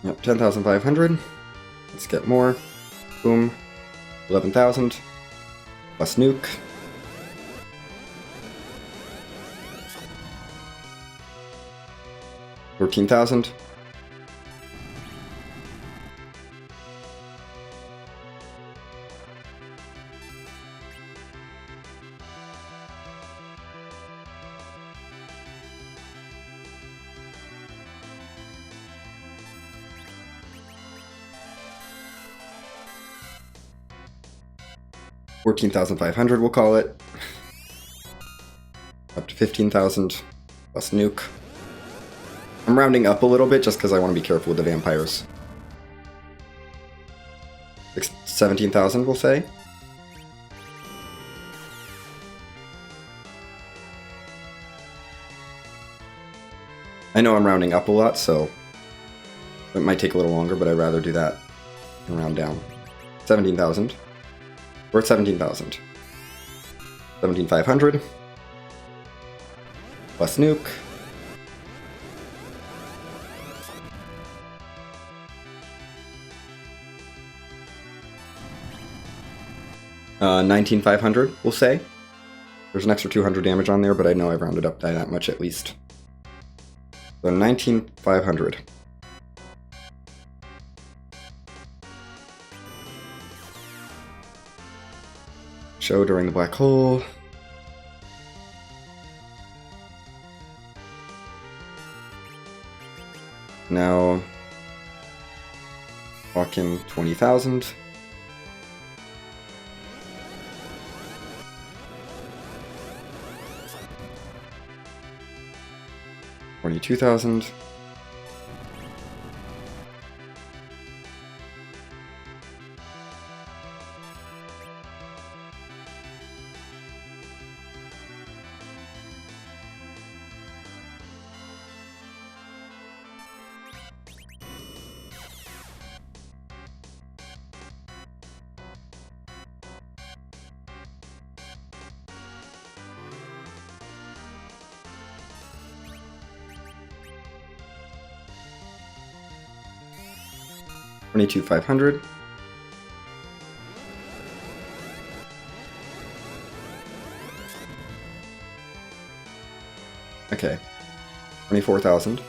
Yep, 10,500. Let's get more. Boom. 11,000. Plus nuke. $13,000. $14,500, we'll call it. Up to 15,000 plus nuke. I'm rounding up a little bit just because I want to be careful with the vampires. 17,000, we'll say. I know I'm rounding up a lot, so it might take a little longer, but I'd rather do that and round down. 17,000. We're at 17,000. 17,500. plus nuke. Uh, 19,500, we'll say. There's an extra 200 damage on there, but I know I've rounded up by that much at least. So 19,500. Show during the black hole. Now, walk in 20,000. $22,000. $22,500. Okay. 24,000.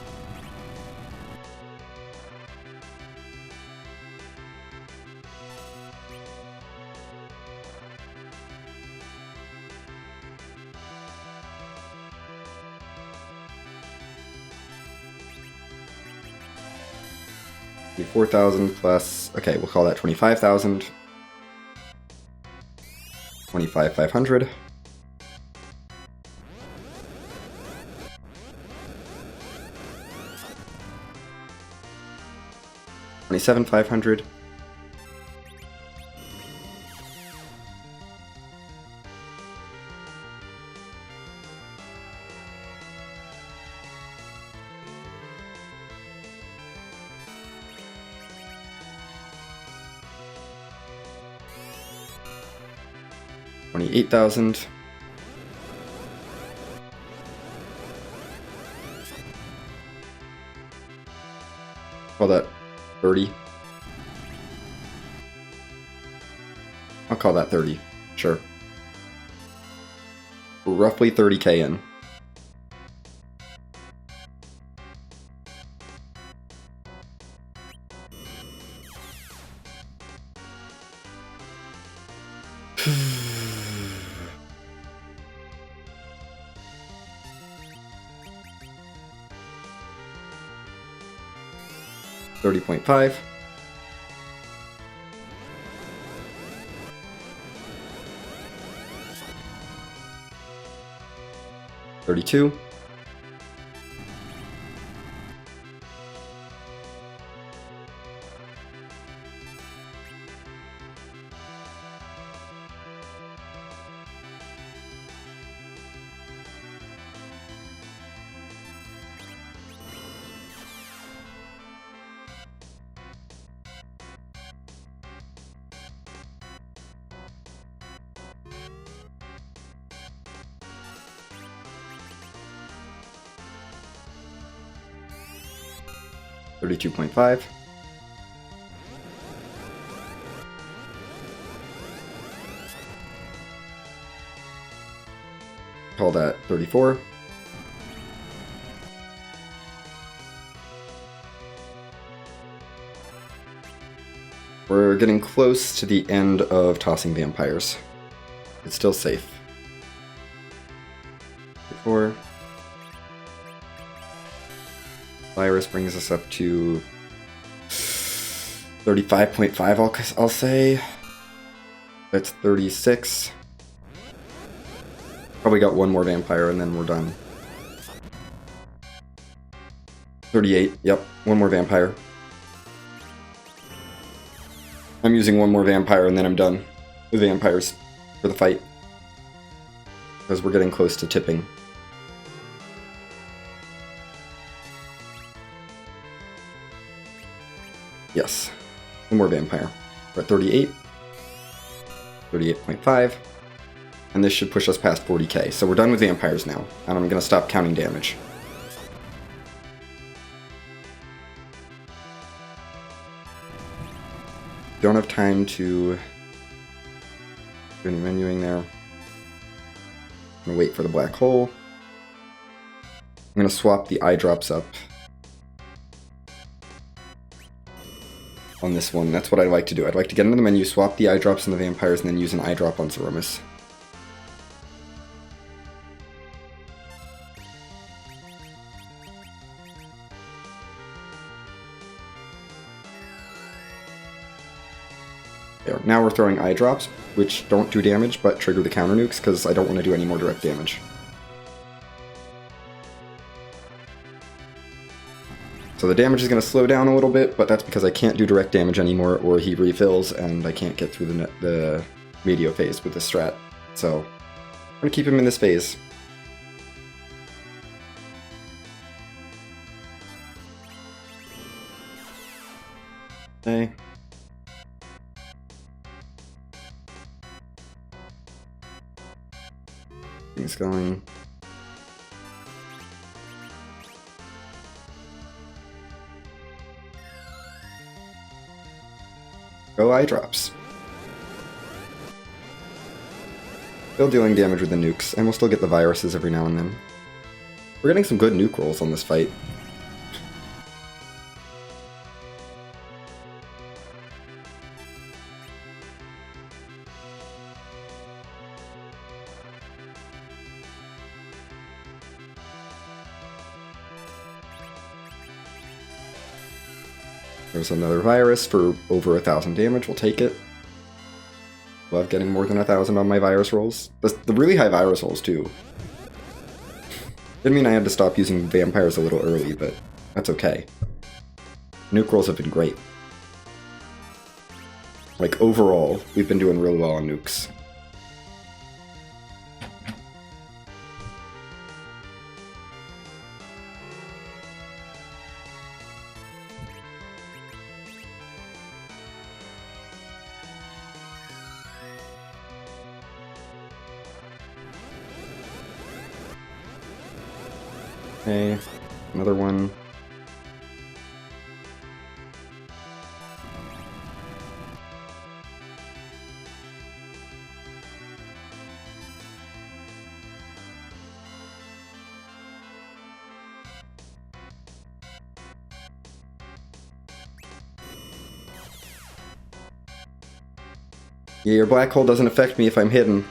$4,000 plus, okay, we'll call that 25,000. 25,500. $27,500. $28,000. Call that 30. I'll call that 30. Sure. We're roughly 30k in. $30.5. $32. $32.5. Call that 34. We're getting close to the end of tossing vampires. It's still safe. 34. Virus brings us up to 35.5, I'll say. That's 36. Probably got one more vampire and then we're done. 38, yep, one more vampire. I'm using one more vampire and then I'm done with vampires for the fight. Because we're getting close to tipping. Yes, one more vampire. We're at 38. 38.5. and this should push us past 40k. So we're done with vampires now, and I'm going to stop counting damage. Don't have time to do any menuing there. I'm going to wait for the black hole. I'm going to swap the eye drops up on this one. That's what I'd like to do. I'd like to get into the menu, swap the eye drops and the vampires, and then use an eye drop on Zeromus. There. Now we're throwing eye drops, which don't do damage, but trigger the counter nukes, because I don't want to do any more direct damage. So the damage is going to slow down a little bit, but that's because I can't do direct damage anymore, or he refills, and I can't get through the radio phase with this strat. So I'm going to keep him in this phase. Okay. Things going. Go eye drops. Still dealing damage with the nukes, and we'll still get the viruses every now and then. We're getting some good nuke rolls on this fight. There's another virus for over 1,000 damage, we'll take it. Love getting more than 1,000 on my virus rolls. The really high virus rolls, too. Didn't mean I had to stop using vampires a little early, but that's okay. Nuke rolls have been great. Like, overall, we've been doing really well on nukes. Okay, another one. Yeah, your black hole doesn't affect me if I'm hidden.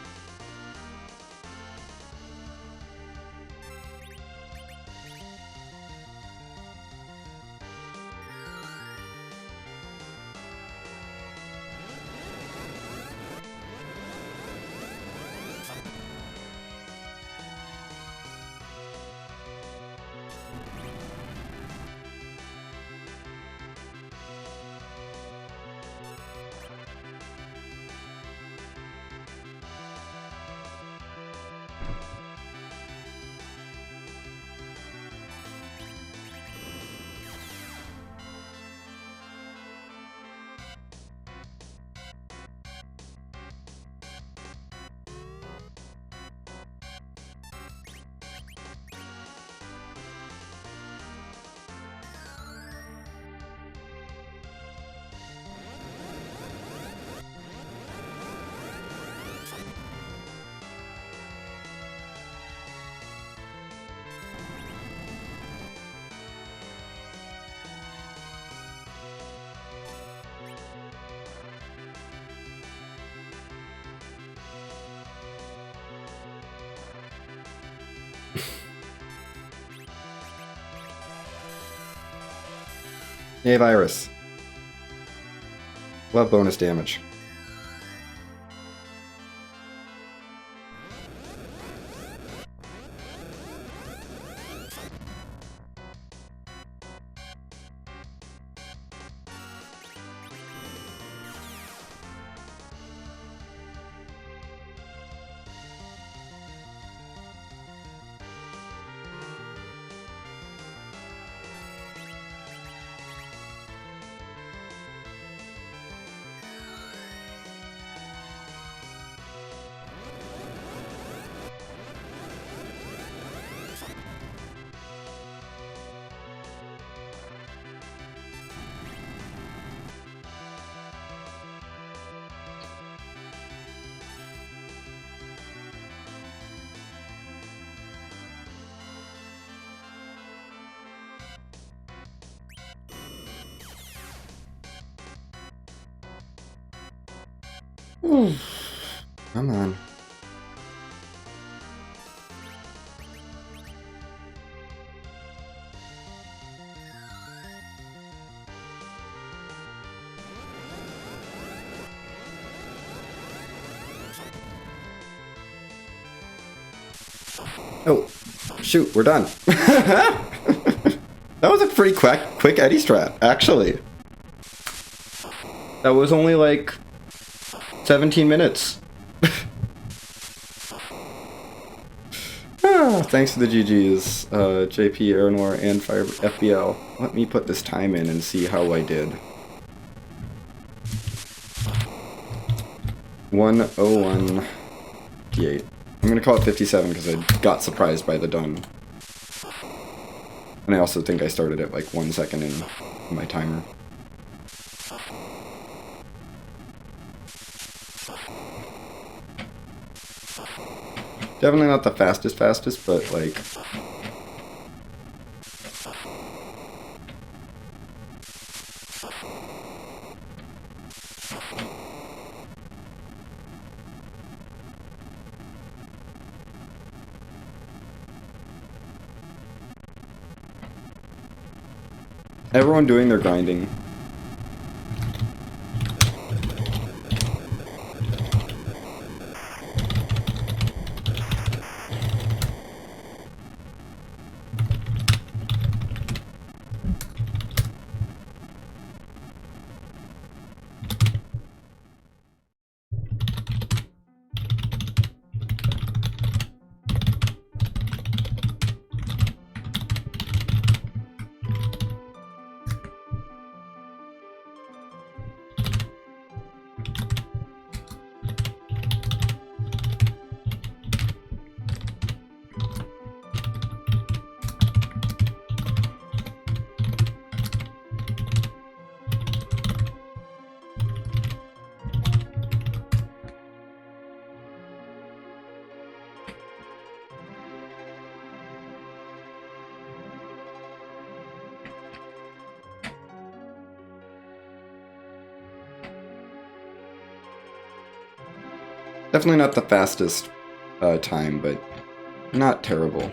Yay, virus. Love bonus damage. Ooh. Come on. Oh, shoot, we're done. That was a pretty quick Eddy strat, actually. That was only like 17 minutes. Thanks to the GGs, JP, Aeronor, and Fire FBL. Let me put this time in and see how I did. 1:01:58. I'm gonna call it 57 because I got surprised by the done. And I also think I started at like 1 second in my timer. Definitely not the fastest, but like... Everyone doing their grinding. Definitely not the fastest time, but not terrible.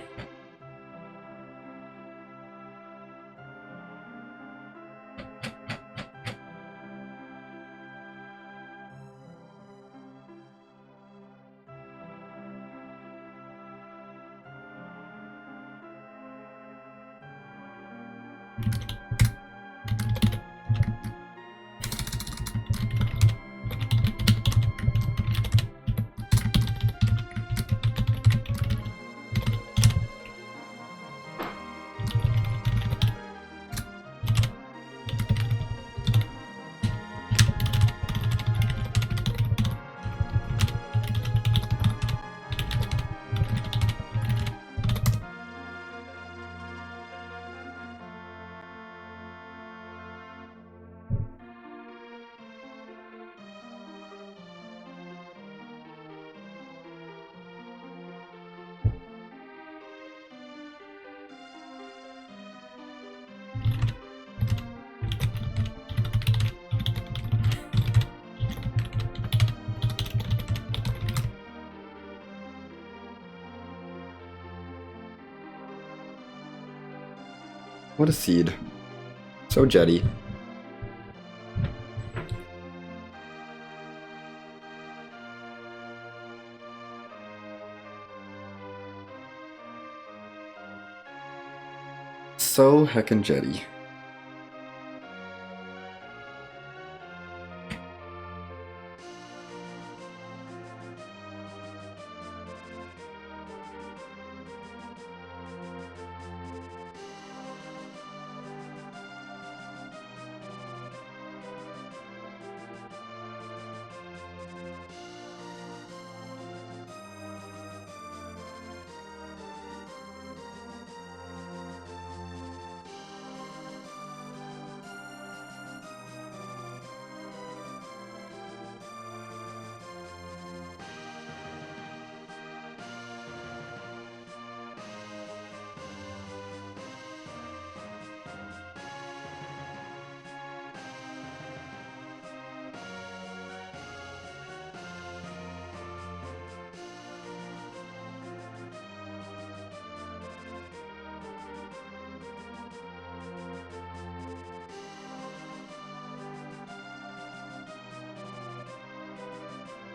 What a seed. So jetty. So heckin' jetty.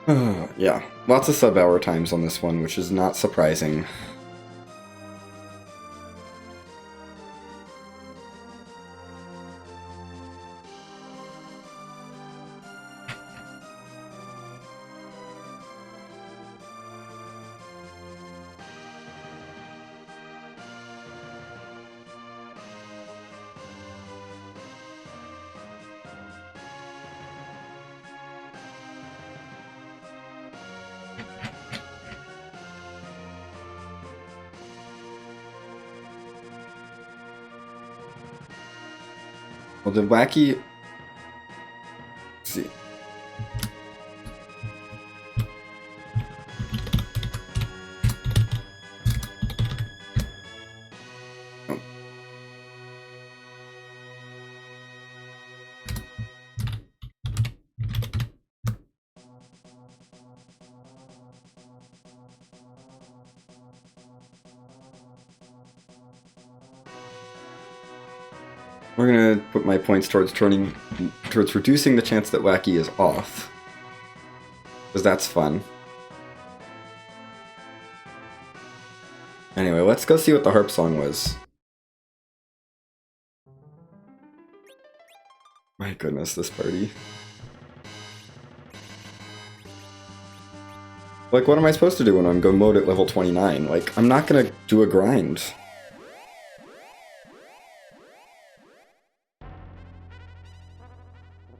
Yeah, lots of sub-hour times on this one, which is not surprising. Well, the wacky... Let's see. Oh. We're gonna put my points towards reducing the chance that wacky is off. Because that's fun. Anyway, let's go see what the harp song was. My goodness, this party. Like, what am I supposed to do when I'm go mode at level 29? Like, I'm not gonna do a grind.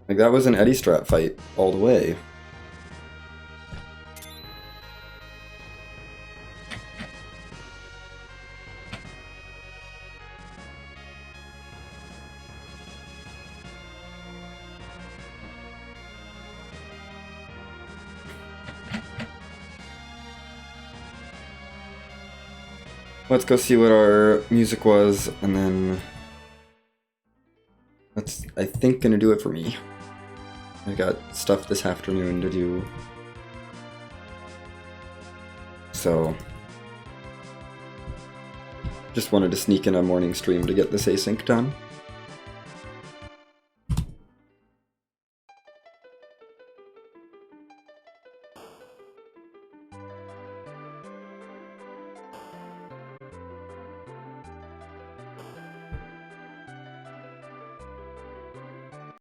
Like, that was an Eddy strat fight all the way. Let's go see what our music was, and then that's, I think, gonna do it for me. I got stuff this afternoon to do. So, just wanted to sneak in a morning stream to get this async done.